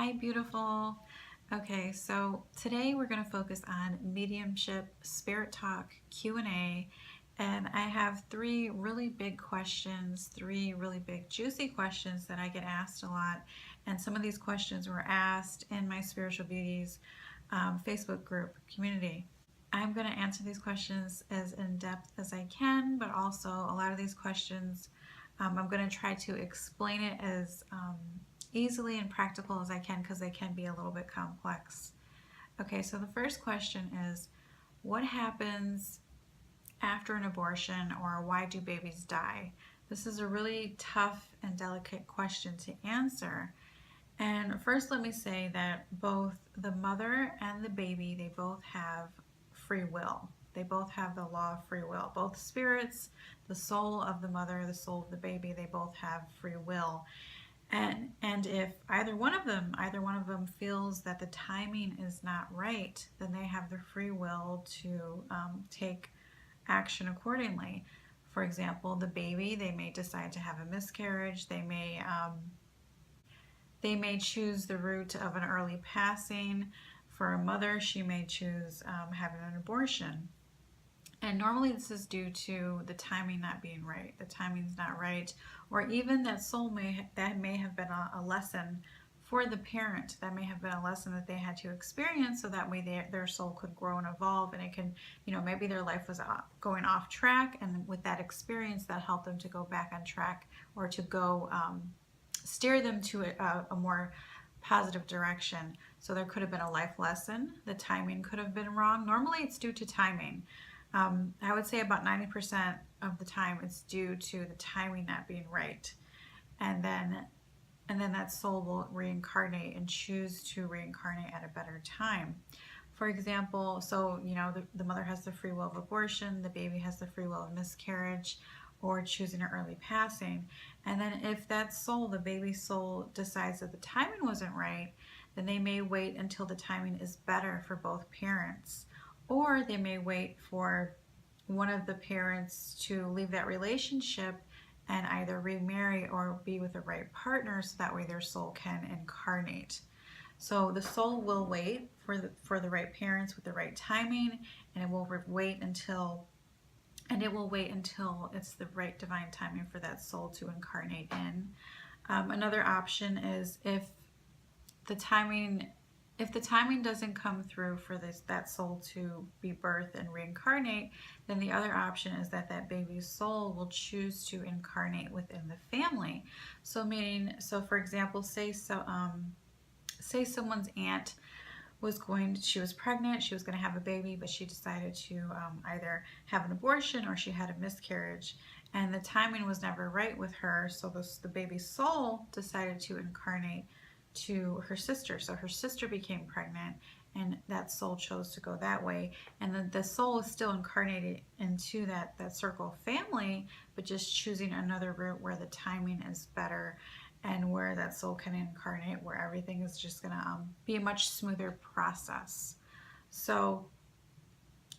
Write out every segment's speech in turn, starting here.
Hi, beautiful. Okay, so today we're going to focus on mediumship, spirit talk, Q&A, and I have three really big questions, three really big juicy questions that I get asked a lot, and some of these questions were asked in my Spiritual Beauties Facebook group community. I'm going to answer these questions as in depth as I can, but also a lot of these questions I'm going to try to explain it as easily and practical as I can because they can be a little bit complex. Okay, so the first question is, what happens after an abortion, or why do babies die? This is a really tough and delicate question to answer. And first, let me say that both the mother and the baby, they both have free will. They both have the law of free will. Both spirits, the soul of the mother, the soul of the baby, they both have free will. And if either one of them feels that the timing is not right, then they have the free will to take action accordingly. For example, the baby, they may decide to have a miscarriage. They may choose the route of an early passing. For a mother, she may choose having an abortion. And normally this is due to the timing not being right. The timing's not right, or even that may have been a lesson for the parent. That may have been a lesson that they had to experience, so that way their soul could grow and evolve, and it can, maybe their life was going off track, and with that experience, that helped them to go back on track, or to go steer them to a more positive direction. So there could have been a life lesson. The timing could have been wrong. Normally it's due to timing. I would say about 90% of the time it's due to the timing not being right. And then that soul will reincarnate and choose to reincarnate at a better time. For example, so the mother has the free will of abortion, the baby has the free will of miscarriage, or choosing an early passing. And then if that soul, the baby soul, decides that the timing wasn't right, then they may wait until the timing is better for both parents. Or they may wait for one of the parents to leave that relationship and either remarry or be with the right partner, so that way their soul can incarnate. So the soul will wait for the right parents with the right timing, and it will wait until it's the right divine timing for that soul to incarnate in. Another option is if the timing doesn't come through for that soul to be birthed and reincarnate, then the other option is that baby's soul will choose to incarnate within the family. So for example, say someone's aunt she was pregnant, she was going to have a baby, but she decided to either have an abortion or she had a miscarriage, and the timing was never right with her. So the baby's soul decided to incarnate to her sister. So her sister became pregnant, and that soul chose to go that way. And then the soul is still incarnated into that circle of family, but just choosing another route where the timing is better, and where that soul can incarnate, where everything is just going to be a much smoother process. So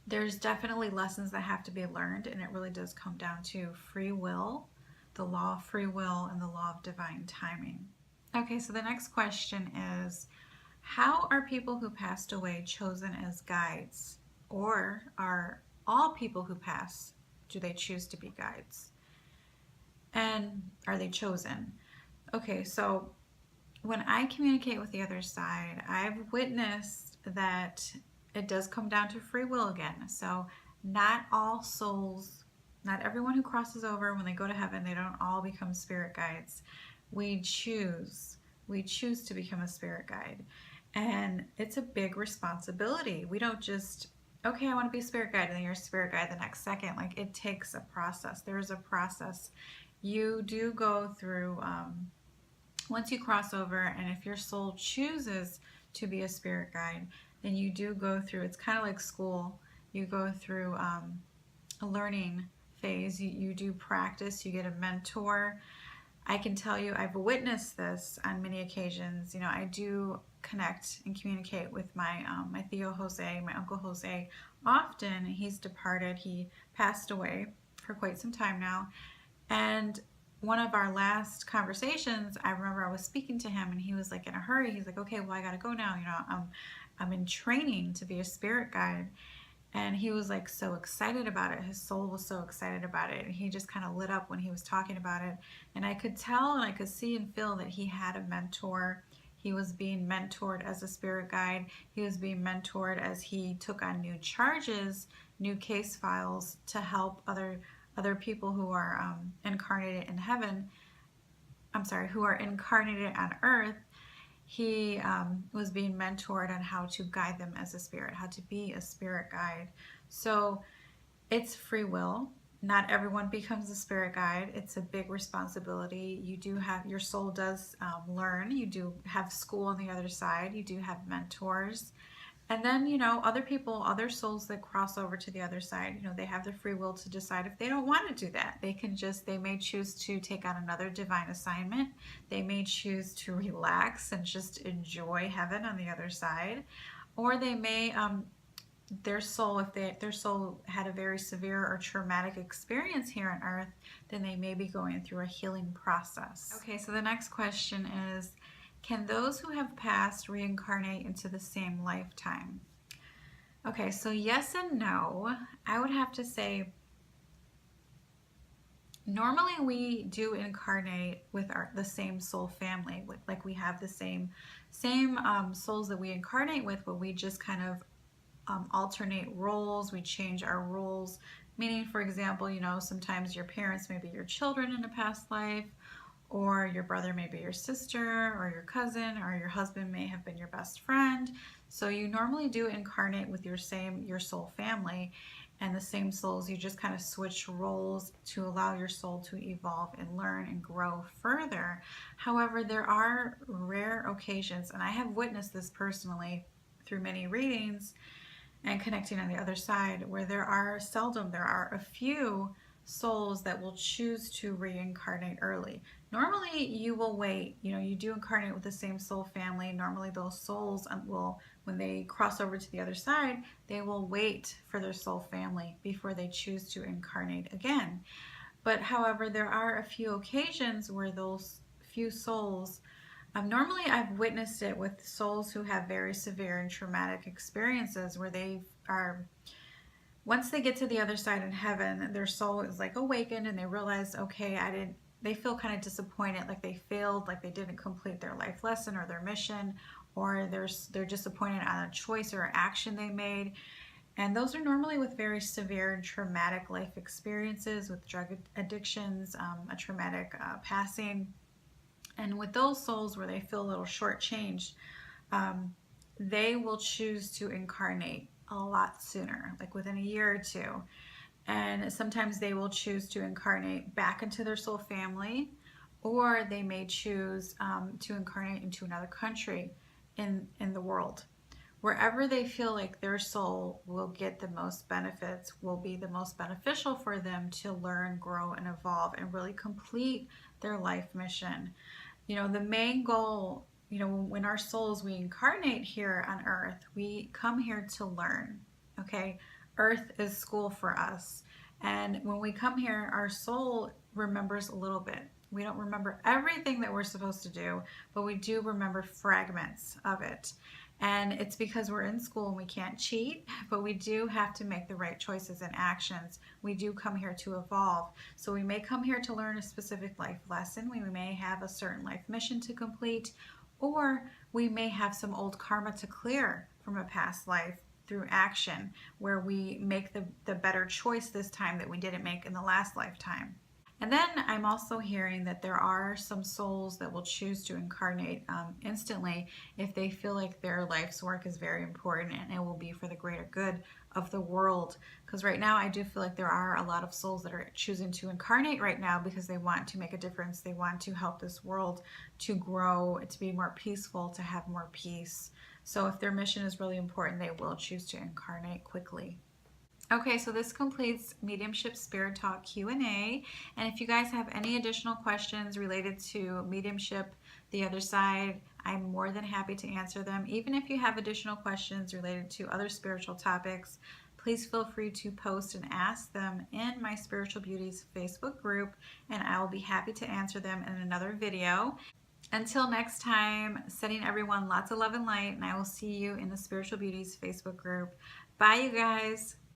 there's definitely lessons that have to be learned, and it really does come down to free will, the law of free will, and the law of divine timing. Okay, so the next question is, how are people who passed away chosen as guides? Or are all people who pass, do they choose to be guides? And are they chosen? Okay, so when I communicate with the other side, I've witnessed that it does come down to free will again. So not all souls, not everyone who crosses over when they go to heaven, they don't all become spirit guides. We choose to become a spirit guide. And it's a big responsibility. We don't just, okay, I want to be a spirit guide, and then you're a spirit guide the next second. Like, it takes a process. There is a process. You do go through, once you cross over, and if your soul chooses to be a spirit guide, then you do go through, it's kind of like school. You go through a learning phase. You do practice, you get a mentor. I can tell you, I've witnessed this on many occasions. I do connect and communicate with my Theo Jose, my Uncle Jose, often. He's departed. He passed away for quite some time now. And one of our last conversations, I remember I was speaking to him and he was like in a hurry. He's like, okay, well, I gotta go now. I'm in training to be a spirit guide. And he was like so excited about it. His soul was so excited about it. And he just kind of lit up when he was talking about it. And I could tell and I could see and feel that he had a mentor. He was being mentored as a spirit guide. He was being mentored as he took on new charges, new case files to help other people who are incarnated in heaven. I'm sorry, who are incarnated on earth. He was being mentored on how to guide them as a spirit, how to be a spirit guide. So it's free will. Not everyone becomes a spirit guide. It's a big responsibility. You do have, your soul does learn. You do have school on the other side. You do have mentors. And then, other people, other souls that cross over to the other side, they have the free will to decide if they don't want to do that. They may choose to take on another divine assignment. They may choose to relax and just enjoy heaven on the other side. Or they may, their soul, if their soul had a very severe or traumatic experience here on earth, then they may be going through a healing process. Okay, so the next question is, can those who have passed reincarnate into the same lifetime? Okay, so yes and no. I would have to say, normally we do incarnate with the same soul family. Like we have the same souls that we incarnate with, but we just kind of alternate roles. We change our roles. Meaning, for example, sometimes your parents may be your children in a past life, or your brother may be your sister, or your cousin, or your husband may have been your best friend. So you normally do incarnate with your soul family and the same souls. You just kind of switch roles to allow your soul to evolve and learn and grow further. However, there are rare occasions, and I have witnessed this personally through many readings and connecting on the other side, where there are a few souls that will choose to reincarnate early. Normally you will wait, you do incarnate with the same soul family. Normally those souls will, when they cross over to the other side, they will wait for their soul family before they choose to incarnate again. But however, there are a few occasions where those few souls, normally I've witnessed it with souls who have very severe and traumatic experiences, where they are, once they get to the other side in heaven, their soul is like awakened and they realize, okay, they feel kind of disappointed, like they failed, like they didn't complete their life lesson or their mission, or they're disappointed on a choice or action they made. And those are normally with very severe and traumatic life experiences, with drug addictions, a traumatic passing. And with those souls where they feel a little shortchanged, they will choose to incarnate a lot sooner, like within a year or two. And sometimes they will choose to incarnate back into their soul family, or they may choose to incarnate into another country in the world. Wherever they feel like their soul will get the most benefits, will be the most beneficial for them to learn, grow, and evolve, and really complete their life mission. The main goal, when our souls, we incarnate here on earth, we come here to learn, okay? Earth is school for us. And when we come here, our soul remembers a little bit. We don't remember everything that we're supposed to do, but we do remember fragments of it. And it's because we're in school and we can't cheat, but we do have to make the right choices and actions. We do come here to evolve. So we may come here to learn a specific life lesson. We may have a certain life mission to complete, or we may have some old karma to clear from a past life through action, where we make the better choice this time that we didn't make in the last lifetime. And then I'm also hearing that there are some souls that will choose to incarnate instantly if they feel like their life's work is very important and it will be for the greater good of the world. Because right now I do feel like there are a lot of souls that are choosing to incarnate right now because they want to make a difference. They want to help this world to grow, to be more peaceful, to have more peace. So if their mission is really important, they will choose to incarnate quickly. Okay, so this completes Mediumship Spirit Talk Q&A. And if you guys have any additional questions related to mediumship, the other side, I'm more than happy to answer them. Even if you have additional questions related to other spiritual topics, please feel free to post and ask them in my Spiritual Beauties Facebook group, and I will be happy to answer them in another video. Until next time, sending everyone lots of love and light, and I will see you in the Spiritual Beauties Facebook group. Bye, you guys.